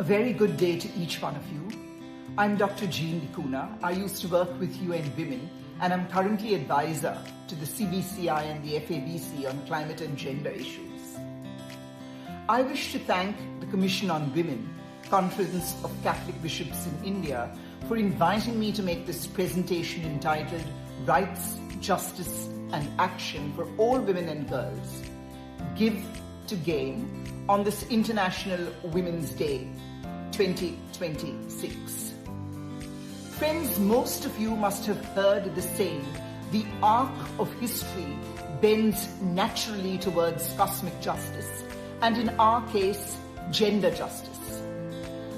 A very good day to each one of you. I'm Dr. Jean Likuna. I used to work with UN Women and I'm currently advisor to the CBCI and the FABC on climate and gender issues. I wish to thank the Commission on Women, Conference of Catholic Bishops in India, for inviting me to make this presentation entitled Rights, Justice and Action for All Women and Girls, Give to Gain, on this International Women's Day 2026. Friends, most of you must have heard the saying, the arc of history bends naturally towards cosmic justice, and in our case, gender justice.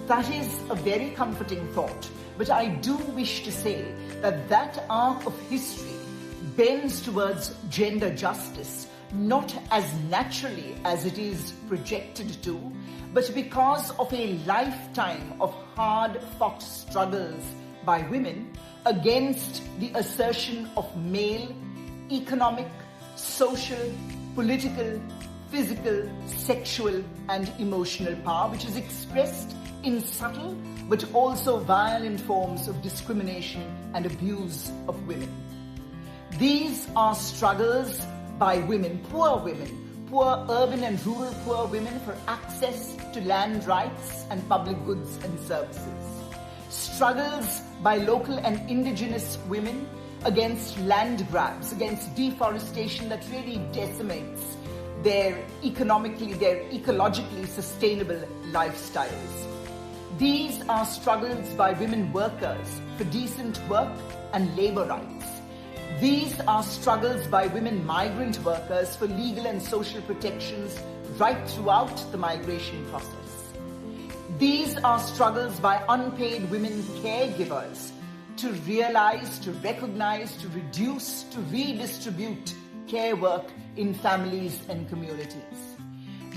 That is a very comforting thought, but I do wish to say that that arc of history bends towards gender justice not as naturally as it is projected to, but because of a lifetime of hard-fought struggles by women against the assertion of male economic, social, political, physical, sexual and emotional power, which is expressed in subtle but also violent forms of discrimination and abuse of women. These are struggles by women, poor urban and rural poor women, for access to land rights and public goods and services. Struggles by local and indigenous women against land grabs, against deforestation that really decimates their ecologically sustainable lifestyles. These are struggles by women workers for decent work and labor rights. These are struggles by women migrant workers for legal and social protections right throughout the migration process. These are struggles by unpaid women caregivers to realize, to recognize, to reduce, to redistribute care work in families and communities.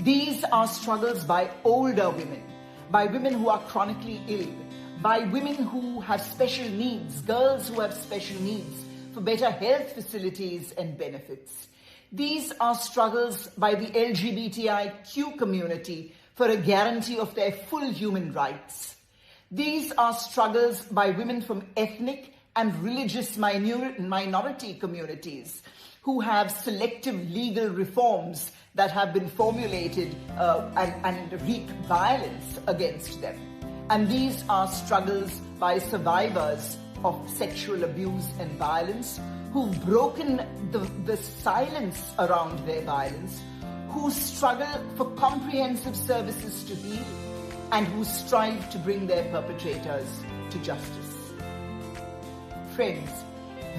These are struggles by older women, by women who are chronically ill, by women who have special needs, girls who have special needs, for better health facilities and benefits. These are struggles by the LGBTIQ community for a guarantee of their full human rights. These are struggles by women from ethnic and religious minority communities who have selective legal reforms that have been formulated and wreak violence against them. And these are struggles by survivors of sexual abuse and violence, who've broken the silence around their violence, who struggle for comprehensive services to heal, and who strive to bring their perpetrators to justice. Friends,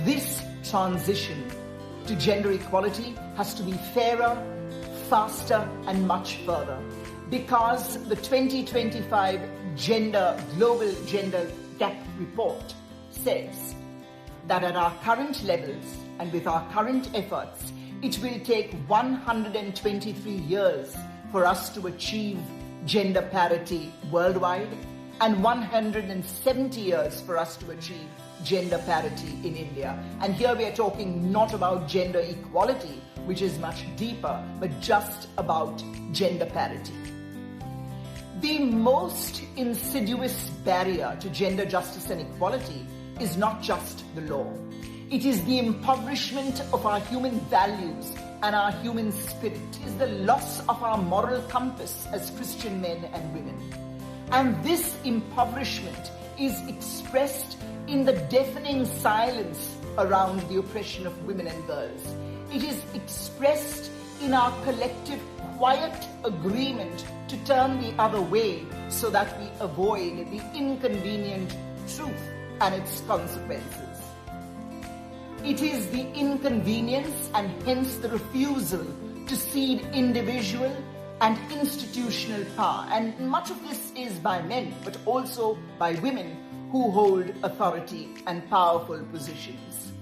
this transition to gender equality has to be fairer, faster, and much further, because the 2025 Global Gender Gap Report says that at our current levels and with our current efforts, it will take 123 years for us to achieve gender parity worldwide and 170 years for us to achieve gender parity in India. And here we are talking not about gender equality, which is much deeper, but just about gender parity. The most insidious barrier to gender justice and equality is not just the law. It is the impoverishment of our human values and our human spirit. It is the loss of our moral compass as Christian men and women. And this impoverishment is expressed in the deafening silence around the oppression of women and girls. It is expressed in our collective quiet agreement to turn the other way so that we avoid the inconvenient truth and its consequences. It is the inconvenience and hence the refusal to cede individual and institutional power. And much of this is by men, but also by women who hold authority and powerful positions.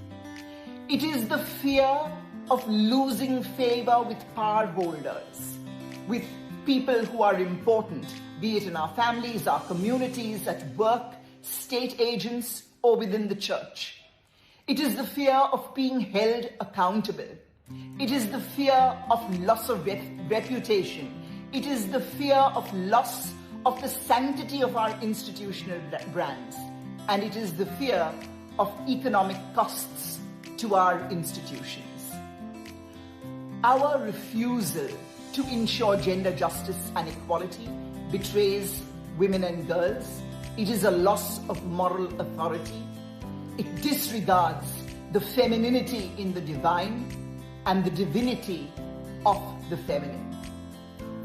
It is the fear of losing favor with power holders, with people who are important, be it in our families, our communities, at work, state agents, or within the church. It is the fear of being held accountable. It is the fear of loss of reputation. It is the fear of loss of the sanctity of our institutional brands, and it is the fear of economic costs to our institutions. Our refusal to ensure gender justice and equality betrays women and girls. It is a loss of moral authority. It disregards the femininity in the divine and the divinity of the feminine.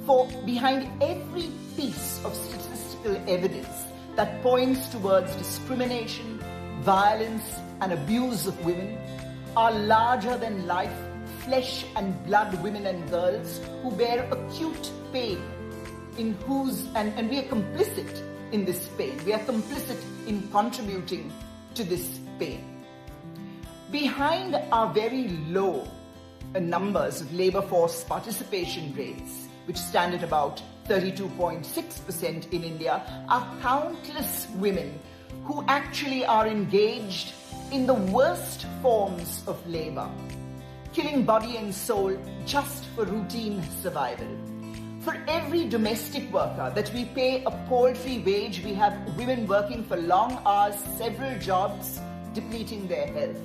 For behind every piece of statistical evidence that points towards discrimination, violence, and abuse of women are larger than life, flesh and blood women and girls who bear acute pain and we are complicit in this pain. We are complicit in contributing to this pain. Behind our very low numbers of labor force participation rates, which stand at about 32.6% in India, are countless women who actually are engaged in the worst forms of labor, killing body and soul just for routine survival. For every domestic worker that we pay a paltry wage, we have women working for long hours, several jobs, depleting their health.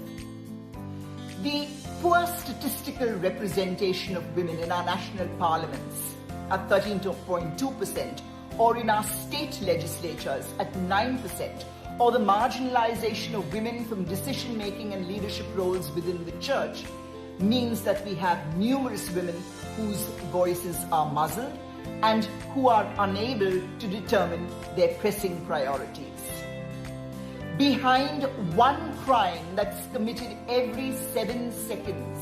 The poor statistical representation of women in our national parliaments at 13.2%, or in our state legislatures at 9%, or the marginalization of women from decision-making and leadership roles within the church, means that we have numerous women whose voices are muzzled and who are unable to determine their pressing priorities. Behind one crime that's committed every 7 seconds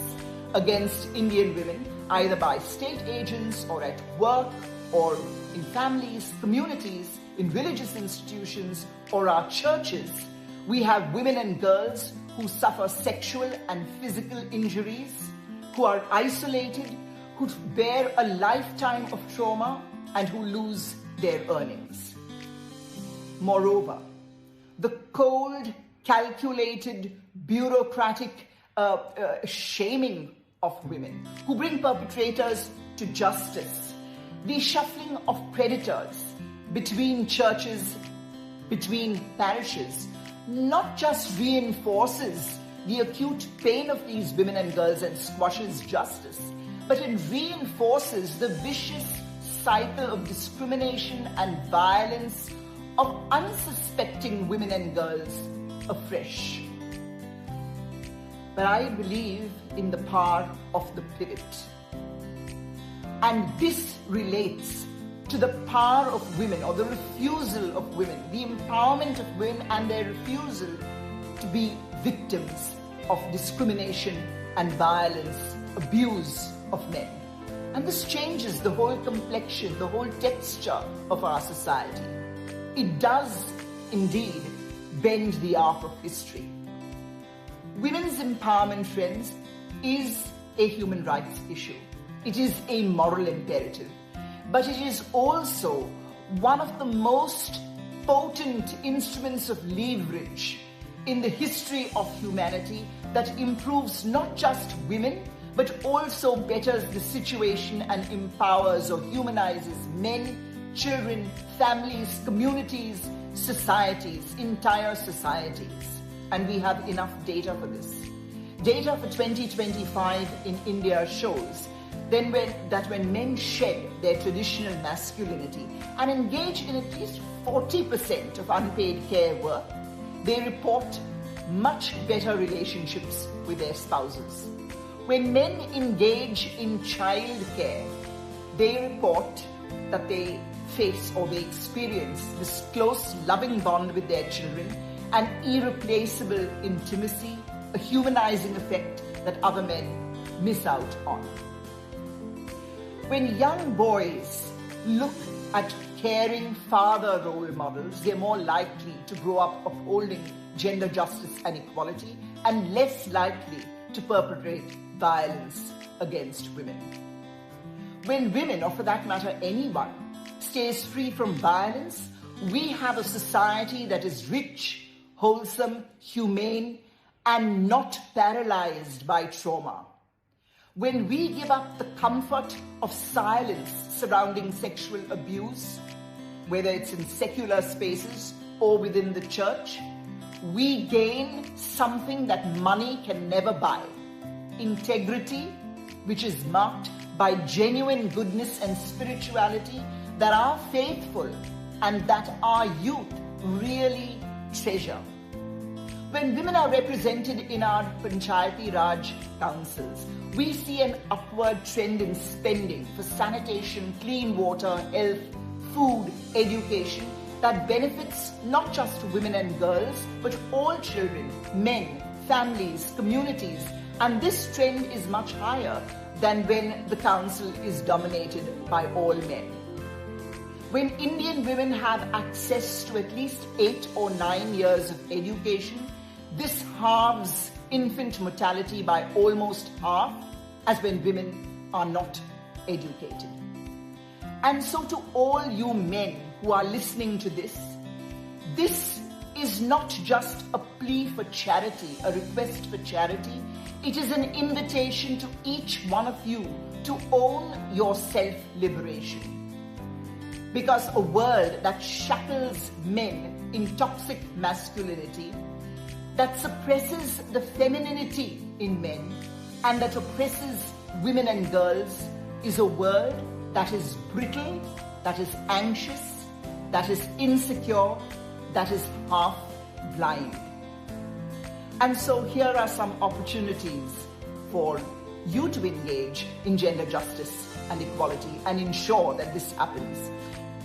against Indian women, either by state agents or at work or in families, communities, in religious institutions or our churches, we have women and girls who suffer sexual and physical injuries, who are isolated, who bear a lifetime of trauma, and who lose their earnings. Moreover, the cold, calculated, bureaucratic shaming of women who bring perpetrators to justice, the shuffling of predators between churches, between parishes, not just reinforces the acute pain of these women and girls and squashes justice, but it reinforces the vicious cycle of discrimination and violence of unsuspecting women and girls afresh. But I believe in the power of the pivot. And this relates to the power of women, or the refusal of women, the empowerment of women and their refusal to be victims of discrimination and violence, abuse of men. And this changes the whole complexion, the whole texture of our society. It does indeed bend the arc of history. Women's empowerment, friends, is a human rights issue. It is a moral imperative. But it is also one of the most potent instruments of leverage in the history of humanity that improves not just women, but also betters the situation and empowers or humanizes men, children, families, communities, societies, entire societies. And we have enough data for this. Data for 2025 in India shows that when men shed their traditional masculinity and engage in at least 40% of unpaid care work, they report much better relationships with their spouses. When men engage in childcare, they report that they face or they experience this close, loving bond with their children, an irreplaceable intimacy, a humanizing effect that other men miss out on. When young boys look at caring father role models, they're more likely to grow up upholding gender justice and equality and less likely to perpetrate violence against women. When women, or for that matter anyone, stays free from violence, we have a society that is rich, wholesome, humane, and not paralyzed by trauma. When we give up the comfort of silence surrounding sexual abuse, whether it's in secular spaces or within the church, we gain something that money can never buy. Integrity, which is marked by genuine goodness and spirituality that are faithful and that our youth really treasure. When women are represented in our Panchayati Raj councils, we see an upward trend in spending for sanitation, clean water, health, food, education that benefits not just women and girls, but all children, men, families, communities. And this trend is much higher than when the council is dominated by all men. When Indian women have access to at least 8 or 9 years of education, this halves infant mortality by almost half, as when women are not educated. And so to all you men who are listening to this is not just a plea for charity, a request for charity. It is an invitation to each one of you to own your self-liberation. Because a world that shackles men in toxic masculinity, that suppresses the femininity in men, and that oppresses women and girls is a world that is brittle, that is anxious, that is insecure, that is half blind. And so here are some opportunities for you to engage in gender justice and equality and ensure that this happens.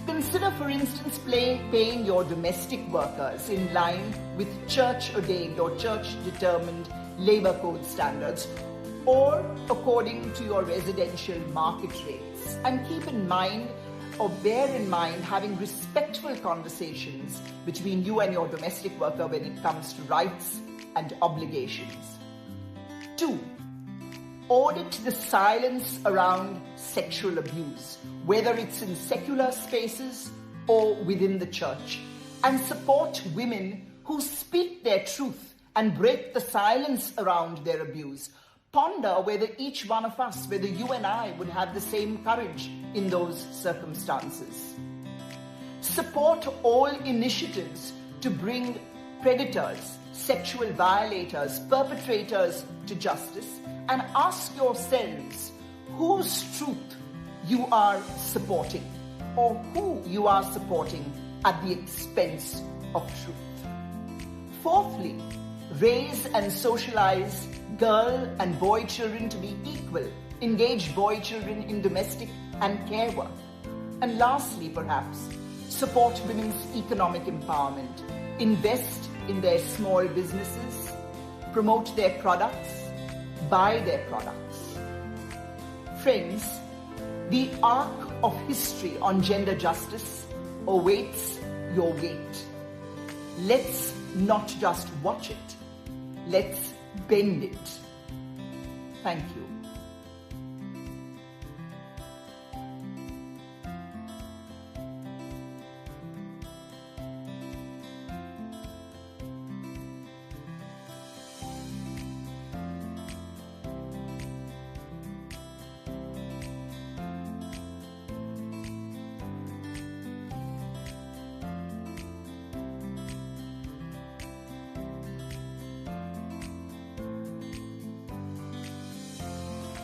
Consider, for instance, paying your domestic workers in line with church-ordained or church-determined labor code standards, or according to your residential market rates. And keep in mind, or bear in mind, having respectful conversations between you and your domestic worker when it comes to rights and obligations. 2. Audit the silence around sexual abuse, whether it's in secular spaces or within the church, and support women who speak their truth and break the silence around their abuse. Ponder whether each one of us, whether you and I, would have the same courage in those circumstances. Support all initiatives to bring predators, sexual violators, perpetrators to justice, and ask yourselves whose truth you are supporting or who you are supporting at the expense of truth. Fourthly, raise and socialize girl and boy children to be equal. Engage boy children in domestic and care work. And lastly, perhaps, support women's economic empowerment. Invest in their small businesses. Promote their products. Buy their products. Friends, the arc of history on gender justice awaits your wait. Let's not just watch it. Let's bend it. Thank you.